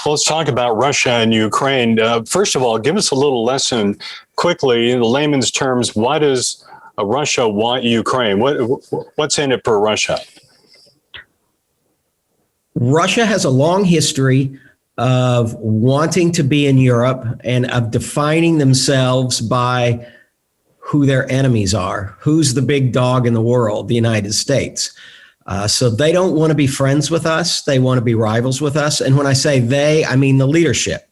Well, let's talk about Russia and Ukraine. First of all, give us a little lesson quickly in the layman's terms. Why does Russia want Ukraine? What's in it for Russia? Russia has a long history of wanting to be in Europe and of defining themselves by who their enemies are. Who's the big dog in the world? The United States. So they don't want to be friends with us. They want to be rivals with us. And when I say they, I mean the leadership.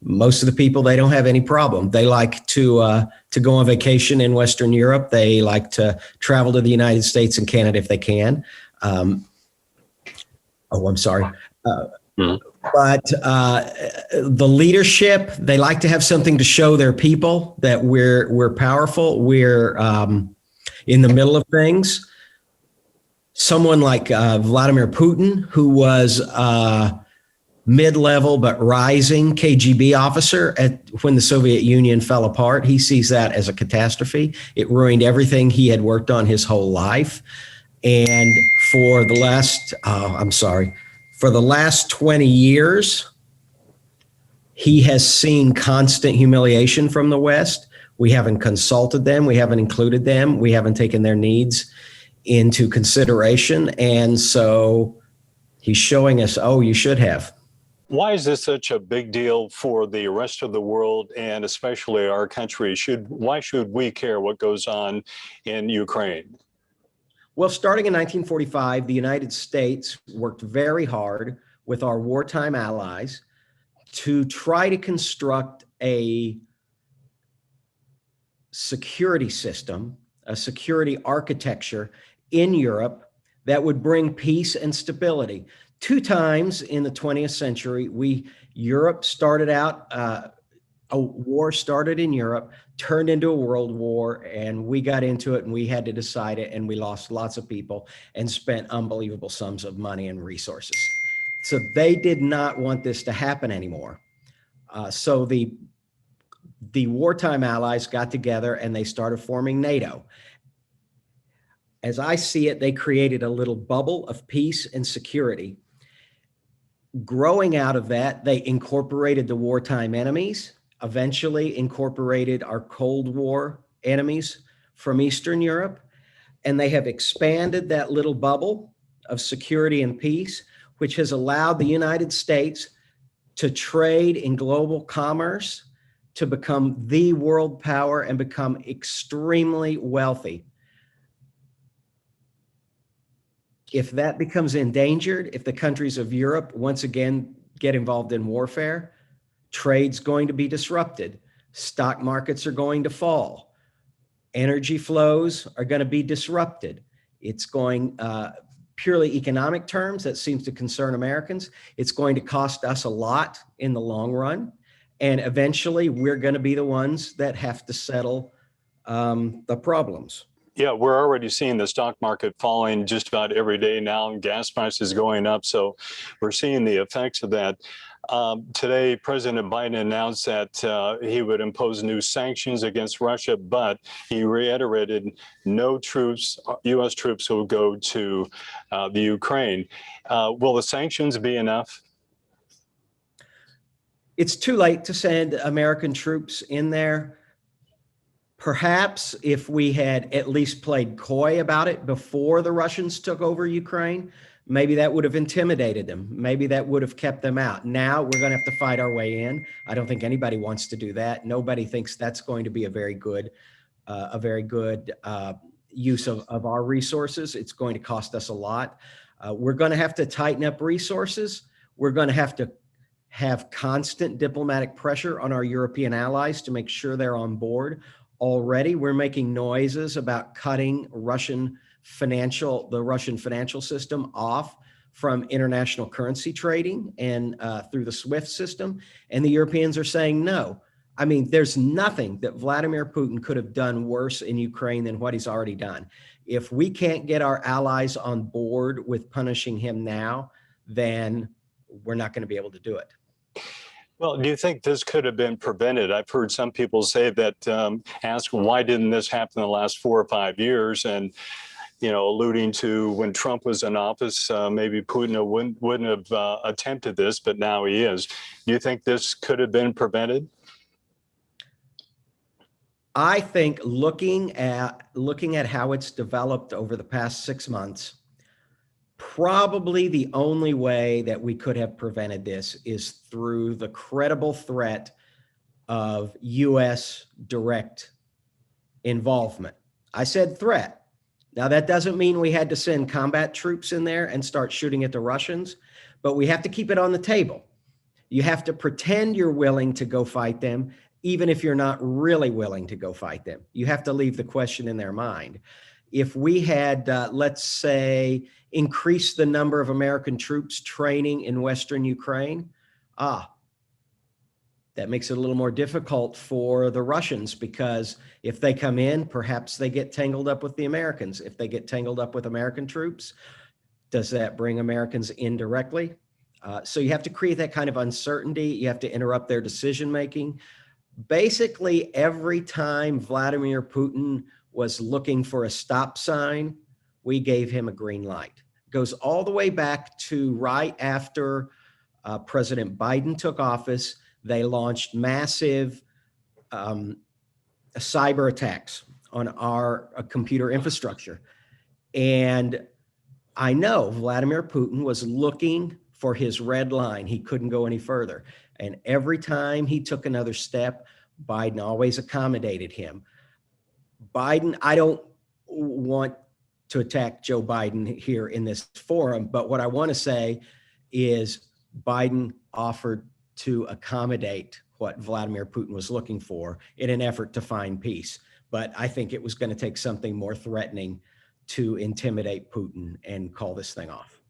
Most of the people, they don't have any problem. They like to go on vacation in Western Europe. They like to travel to the United States and Canada if they can. I'm sorry. But the leadership, they like to have something to show their people that we're powerful. We're in the middle of things. Someone like Vladimir Putin, who was mid-level but rising KGB officer when the Soviet Union fell apart, he sees that as a catastrophe. It ruined everything he had worked on his whole life. And for the last 20 years, he has seen constant humiliation from the West. We haven't consulted them. We haven't included them. We haven't taken their needs into consideration. And so he's showing us, oh, you should have. Why is this such a big deal for the rest of the world and especially our country? Why should we care what goes on in Ukraine? Well, starting in 1945, the United States worked very hard with our wartime allies to try to construct a security system, a security architecture in Europe that would bring peace and stability. Two times in the 20th century, Europe started out, a war started in Europe, turned into a world war, and we got into it and we had to decide it, and we lost lots of people and spent unbelievable sums of money and resources. So they did not want this to happen anymore. So the wartime allies got together and they started forming NATO. As I see it, they created a little bubble of peace and security. Growing out of that, they incorporated the wartime enemies, eventually incorporated our Cold War enemies from Eastern Europe, and they have expanded that little bubble of security and peace, which has allowed the United States to trade in global commerce, to become the world power and become extremely wealthy. If that becomes endangered, if the countries of Europe once again get involved in warfare, trade's going to be disrupted. Stock markets are going to fall. Energy flows are going to be disrupted. It's going, purely economic terms, that seems to concern Americans. It's going to cost us a lot in the long run. And eventually we're going to be the ones that have to settle the problems. Yeah, we're already seeing the stock market falling just about every day now, and gas prices going up. So we're seeing the effects of that. Today, President Biden announced that he would impose new sanctions against Russia, but he reiterated no troops, U.S. troops will go to the Ukraine. Will the sanctions be enough? It's too late to send American troops in there. Perhaps if we had at least played coy about it before the Russians took over Ukraine, maybe that would have intimidated them. Maybe that would have kept them out. Now we're going to have to fight our way in. I don't think anybody wants to do that. Nobody thinks that's going to be a very good use of our resources. It's going to cost us a lot. We're going to have to tighten up resources. We're going to have constant diplomatic pressure on our European allies to make sure they're on board. Already, we're making noises about cutting the Russian financial system off from international currency trading and through the SWIFT system. And the Europeans are saying no. I mean, there's nothing that Vladimir Putin could have done worse in Ukraine than what he's already done. If we can't get our allies on board with punishing him now, then we're not going to be able to do it. Well, do you think this could have been prevented? I've heard some people say that, ask why didn't this happen in the last 4 or 5 years? And alluding to when Trump was in office, maybe Putin wouldn't have attempted this, but now he is. Do you think this could have been prevented? I think looking at how it's developed over the past 6 months, probably the only way that we could have prevented this is through the credible threat of U.S. direct involvement. I said threat. Now, that doesn't mean we had to send combat troops in there and start shooting at the Russians, but we have to keep it on the table. You have to pretend you're willing to go fight them, even if you're not really willing to go fight them. You have to leave the question in their mind. If we had, let's say, increased the number of American troops training in Western Ukraine, that makes it a little more difficult for the Russians, because if they come in, perhaps they get tangled up with the Americans. If they get tangled up with American troops, does that bring Americans in directly? So you have to create that kind of uncertainty. You have to interrupt their decision-making. Basically, every time Vladimir Putin was looking for a stop sign, we gave him a green light. It goes all the way back to right after President Biden took office. They launched massive cyber attacks on our computer infrastructure. And I know Vladimir Putin was looking for his red line. He couldn't go any further. And every time he took another step, Biden always accommodated him. Biden, I don't want to attack Joe Biden here in this forum, but what I want to say is Biden offered to accommodate what Vladimir Putin was looking for in an effort to find peace. But I think it was going to take something more threatening to intimidate Putin and call this thing off.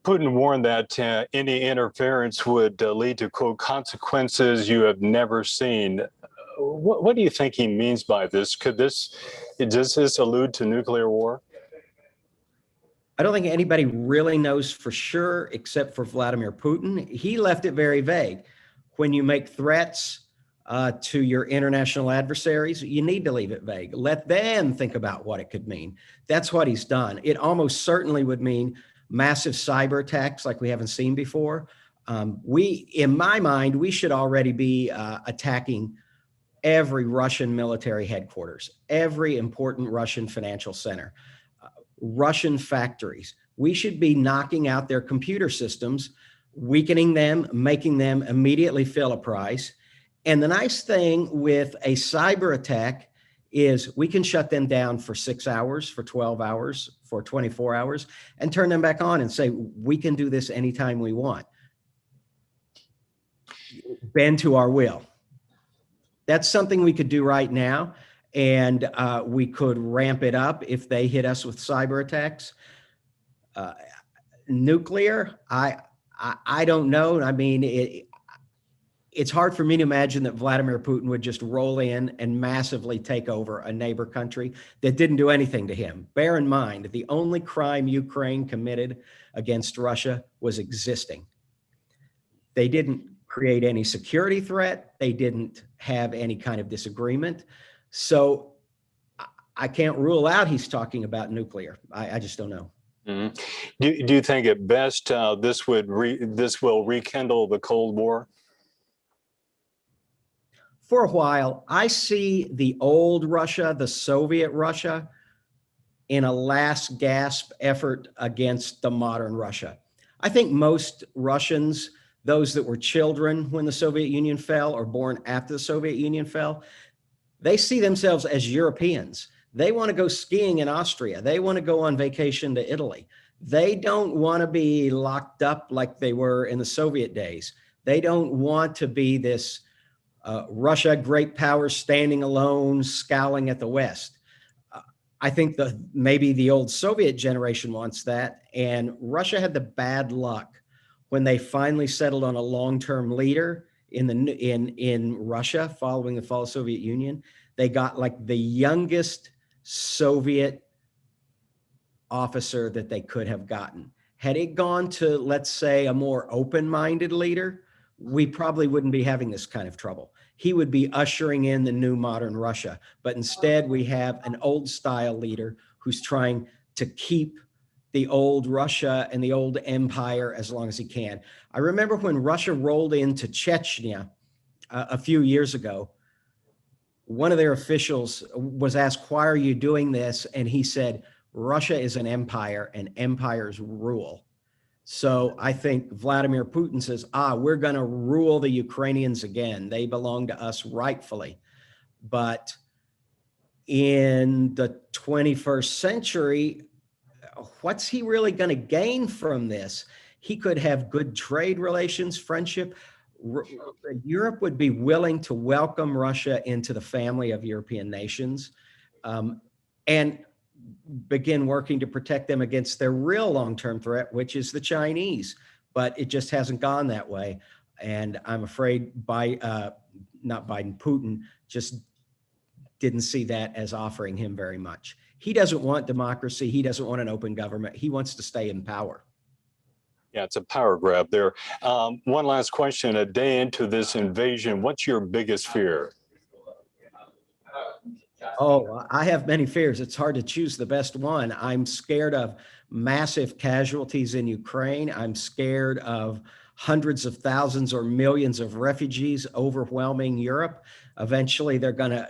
Putin warned that any interference would lead to, quote, consequences you have never seen. What do you think he means by this? Does this allude to nuclear war? I don't think anybody really knows for sure, except for Vladimir Putin. He left it very vague. When you make threats to your international adversaries, you need to leave it vague. Let them think about what it could mean. That's what he's done. It almost certainly would mean massive cyber attacks like we haven't seen before. In my mind, we should already be attacking every Russian military headquarters, every important Russian financial center, Russian factories. We should be knocking out their computer systems, weakening them, making them immediately fill a price. And the nice thing with a cyber attack is we can shut them down for 6 hours, for 12 hours, for 24 hours, and turn them back on and say, we can do this anytime we want. Bend to our will. That's something we could do right now. And we could ramp it up if they hit us with cyber attacks. Nuclear, I don't know. I mean, it's hard for me to imagine that Vladimir Putin would just roll in and massively take over a neighbor country that didn't do anything to him. Bear in mind, the only crime Ukraine committed against Russia was existing. They didn't create any security threat. They didn't have any kind of disagreement. So I can't rule out he's talking about nuclear. I just don't know. Mm-hmm. Do you think at best this will rekindle the Cold War? For a while, I see the old Russia, the Soviet Russia, in a last gasp effort against the modern Russia. I think most Russians, those that were children when the Soviet Union fell or born after the Soviet Union fell, they see themselves as Europeans. They want to go skiing in Austria. They want to go on vacation to Italy. They don't want to be locked up like they were in the Soviet days. They don't want to be this Russia, great power, standing alone, scowling at the West. I think maybe the old Soviet generation wants that. And Russia had the bad luck when they finally settled on a long-term leader in Russia following the fall of the Soviet Union. They got like the youngest Soviet officer that they could have gotten. Had it gone to, let's say, a more open-minded leader, we probably wouldn't be having this kind of trouble. He would be ushering in the new modern Russia. But instead, we have an old-style leader who's trying to keep the old Russia and the old empire as long as he can. I remember when Russia rolled into Chechnya a few years ago, one of their officials was asked, why are you doing this? And he said, Russia is an empire and empires rule. So I think Vladimir Putin says, we're going to rule the Ukrainians again. They belong to us rightfully. But in the 21st century, what's he really going to gain from this? He could have good trade relations, friendship. Europe would be willing to welcome Russia into the family of European nations, and begin working to protect them against their real long-term threat, which is the Chinese. But it just hasn't gone that way. And I'm afraid not Biden, Putin just didn't see that as offering him very much. He doesn't want democracy. He doesn't want an open government. He wants to stay in power. Yeah, it's a power grab there. One last question. A day into this invasion, what's your biggest fear? Oh, I have many fears. It's hard to choose the best one. I'm scared of massive casualties in Ukraine. I'm scared of hundreds of thousands or millions of refugees overwhelming Europe. Eventually, they're going to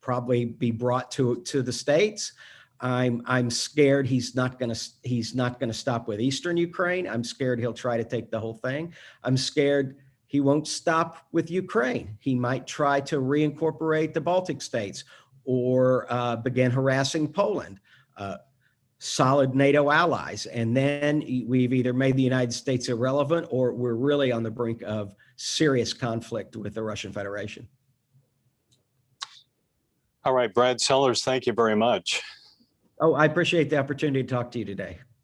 probably be brought to the States. I'm scared he's not going to stop with Eastern Ukraine. I'm scared he'll try to take the whole thing. I'm scared he won't stop with Ukraine. He might try to reincorporate the Baltic states or begin harassing Poland, solid NATO allies. And then we've either made the United States irrelevant or we're really on the brink of serious conflict with the Russian Federation. All right, Brad Sellers, thank you very much. Oh, I appreciate the opportunity to talk to you today.